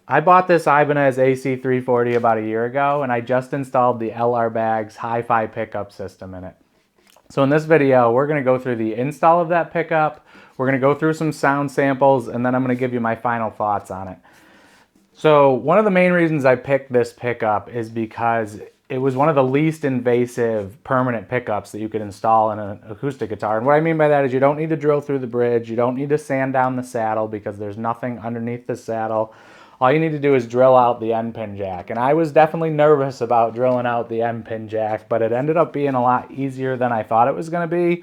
I bought this Ibanez AC340 about a year ago, and I just installed the LR Bag's HiFi pickup system in it. So in this video, we're going to go through the install of that pickup, we're going to go through some sound samples, and then I'm going to give you my final thoughts on it. So one of the main reasons I picked this pickup is because it was one of the least invasive permanent pickups that you could install in an acoustic guitar. And what I mean by that is you don't need to drill through the bridge, you don't need to sand down the saddle because there's nothing underneath the saddle. All you need to do is drill out the end pin jack. And I was definitely nervous about drilling out the end pin jack, but it ended up being a lot easier than I thought it was going to be.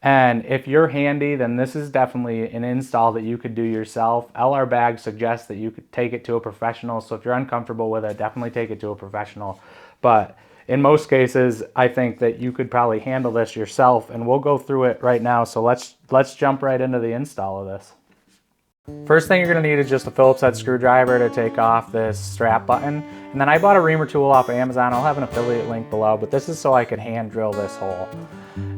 And if you're handy, then this is definitely an install that you could do yourself. LR Bag suggests that you could take it to a professional, so if you're uncomfortable with it, definitely take it to a professional. But in most cases, I think that you could probably handle this yourself, and we'll go through it right now. So let's jump right into the install of this. First thing you're going to need is just a Phillips head screwdriver to take off this strap button. And then I bought a Reamer tool off of Amazon. I'll have an affiliate link below, but this is so I could hand drill this hole.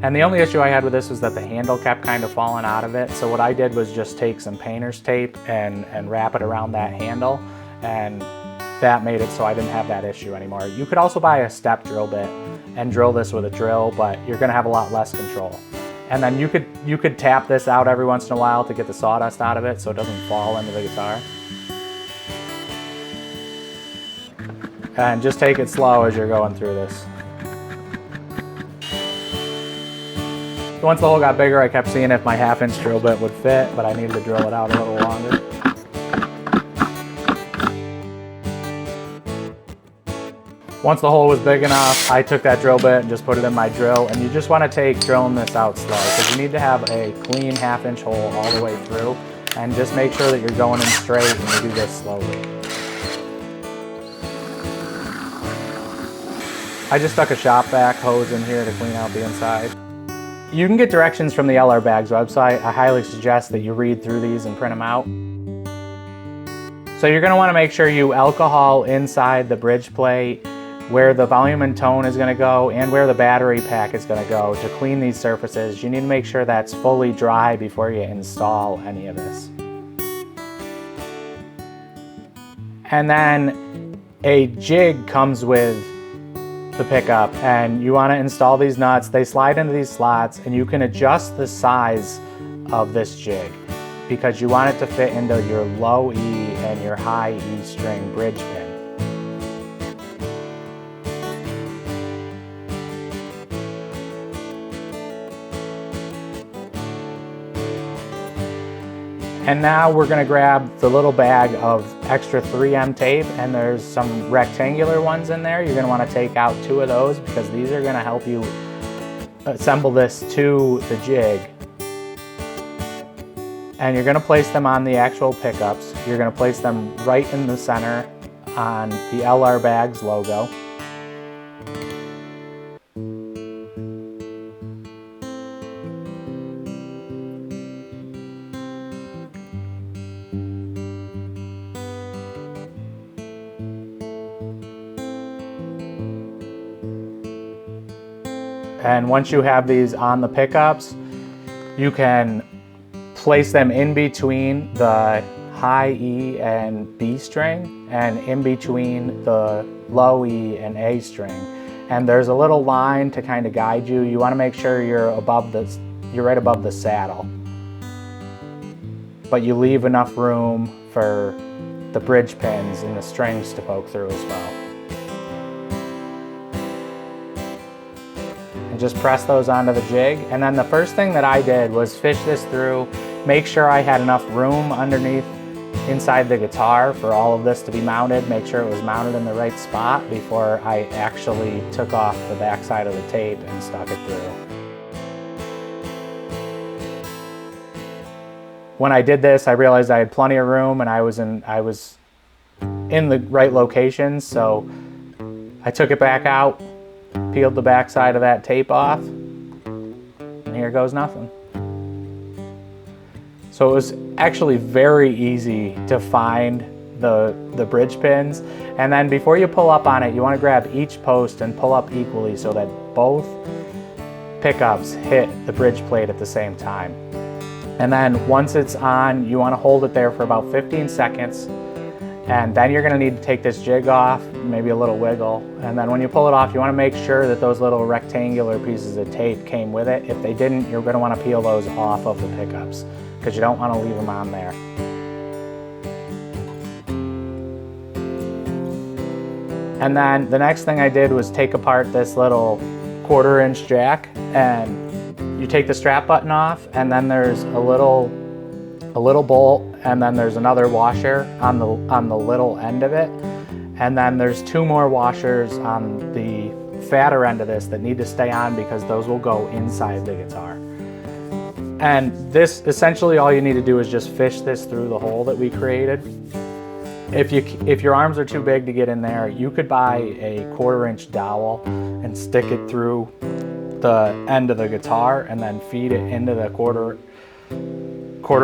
And the only issue I had with this was that the handle kept kind of falling out of it. So what I did was just take some painter's tape and wrap it around that handle, and that made it so I didn't have that issue anymore. You could also buy a step drill bit and drill this with a drill, but you're going to have a lot less control. And then you could tap this out every once in a while to get the sawdust out of it so it doesn't fall into the guitar. And just take it slow as you're going through this. Once the hole got bigger, I kept seeing if my 1/2-inch drill bit would fit, but I needed to drill it out a little longer. Once the hole was big enough, I took that drill bit and just put it in my drill, and you just want to take drilling this out slow because you need to have a clean 1/2-inch hole all the way through, and just make sure that you're going in straight and you do this slowly. I just stuck a shop vac hose in here to clean out the inside. You can get directions from the LR Bag's website. I highly suggest that you read through these and print them out. So you're going to want to make sure you alcohol inside the bridge plate, where the volume and tone is going to go and where the battery pack is going to go to clean these surfaces. You need to make sure that's fully dry before you install any of this. And then a jig comes with the pickup, and you want to install these nuts. They slide into these slots, and you can adjust the size of this jig because you want it to fit into your low E and your high E string bridge pin. And now we're going to grab the little bag of extra 3M tape, and there's some rectangular ones in there. You're going to want to take out 2 of those because these are going to help you assemble this to the jig. And you're going to place them on the actual pickups. You're going to place them right in the center on the LR Bag's logo. And once you have these on the pickups, you can place them in between the high E and B string and in between the low E and A string. And there's a little line to kind of guide you. You want to make sure you're right above the saddle. But you leave enough room for the bridge pins and the strings to poke through as well. Just press those onto the jig. And then the first thing that I did was fish this through, make sure I had enough room underneath inside the guitar for all of this to be mounted, make sure it was mounted in the right spot before I actually took off the back side of the tape and stuck it through. When I did this, I realized I had plenty of room and I was in the right locations, so I took it back out, peeled the back side of that tape off, and here goes nothing. So it was actually very easy to find the bridge pins. And then before you pull up on it, you want to grab each post and pull up equally so that both pickups hit the bridge plate at the same time. And then once it's on, you want to hold it there for about 15 seconds. And then you're gonna need to take this jig off, maybe a little wiggle. And then when you pull it off, you wanna make sure that those little rectangular pieces of tape came with it. If they didn't, you're gonna wanna peel those off of the pickups because you don't wanna leave them on there. And then the next thing I did was take apart this little 1/4 inch jack, and you take the strap button off, and then there's a little bolt, and then there's another washer on the little end of it. And then there's 2 more washers on the fatter end of this that need to stay on because those will go inside the guitar. And this, essentially all you need to do is just fish this through the hole that we created. If your arms are too big to get in there, you could buy a 1/4 inch dowel and stick it through the end of the guitar and then feed it into the quarter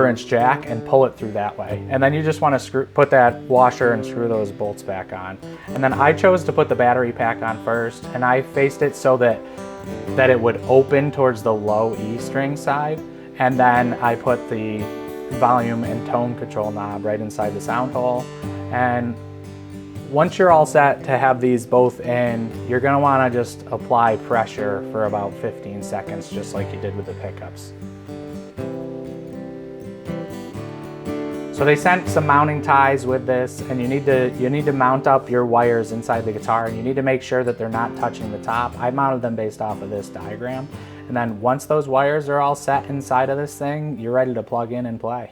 inch jack and pull it through that way. And then you just want to put that washer and screw those bolts back on. And then I chose to put the battery pack on first, and I faced it so that it would open towards the low E string side. And then I put the volume and tone control knob right inside the sound hole. And once you're all set to have these both in, you're gonna wanna just apply pressure for about 15 seconds, just like you did with the pickups. So they sent some mounting ties with this, and you need to mount up your wires inside the guitar, and you need to make sure that they're not touching the top. I mounted them based off of this diagram. And then once those wires are all set inside of this thing, you're ready to plug in and play.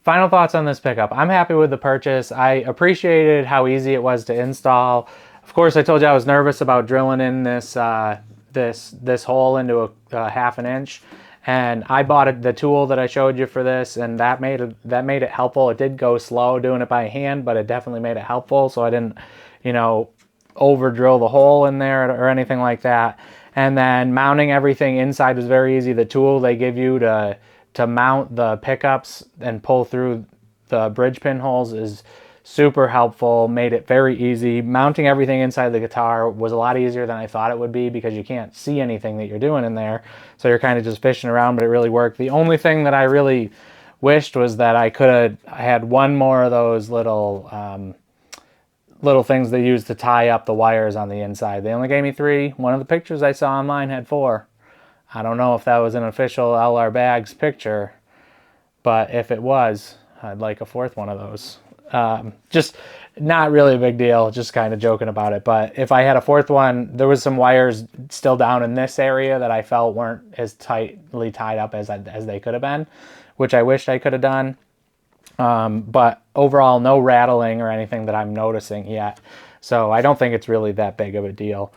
Final thoughts on this pickup. I'm happy with the purchase. I appreciated how easy it was to install. Of course, I told you I was nervous about drilling in this this hole into a 1/2 inch, and I bought the tool that I showed you for this, and that made it helpful. It did go slow doing it by hand, but it definitely made it helpful. So it you know, over drill the hole in there or anything like that. And then mounting everything inside was very easy. The tool they give you to mount the pickups and pull through the bridge pin holes is super helpful, made it very easy. Mounting everything inside the guitar was a lot easier than I thought it would be because you can't see anything that you're doing in there. So you're kind of just fishing around, but it really worked. The only thing that I really wished was that I had one more of those little things they use to tie up the wires on the inside. They only gave me 3. One of the pictures I saw online had 4. I don't know if that was an official LR Bags picture, but if it was, I'd like a 4th one of those. Just not really a big deal, just kind of joking about it. But if I had a 4th one, there was some wires still down in this area that I felt weren't as tightly tied up as they could have been, which I wished I could have done. But overall, no rattling or anything that I'm noticing yet. So I don't think it's really that big of a deal.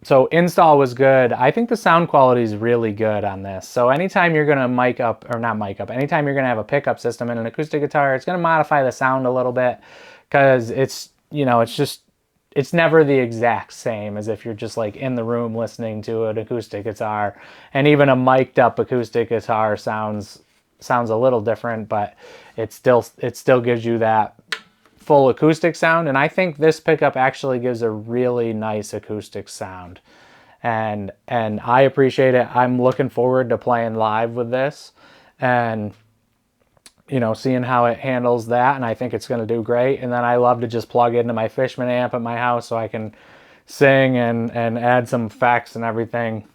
So install was good. I think the sound quality is really good on this. So anytime you're going to mic up, or not mic up, anytime you're going to have a pickup system in an acoustic guitar, it's going to modify the sound a little bit because it's, you know, it's never the exact same as if you're just like in the room listening to an acoustic guitar. And even a mic'd up acoustic guitar sounds a little different, but it still gives you that full acoustic sound. And I think this pickup actually gives a really nice acoustic sound, and I appreciate it. I'm looking forward to playing live with this and, you know, seeing how it handles that, and I think it's going to do great. And then I love to just plug into my Fishman amp at my house so I can sing and add some effects and everything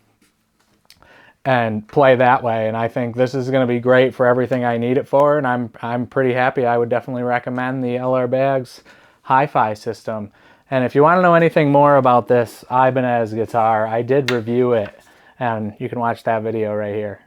and play that way. And I think this is going to be great for everything I need it for, and I'm pretty happy. I would definitely recommend the LR Bags HiFi system. And if you want to know anything more about this Ibanez guitar, I did review it, and you can watch that video right here.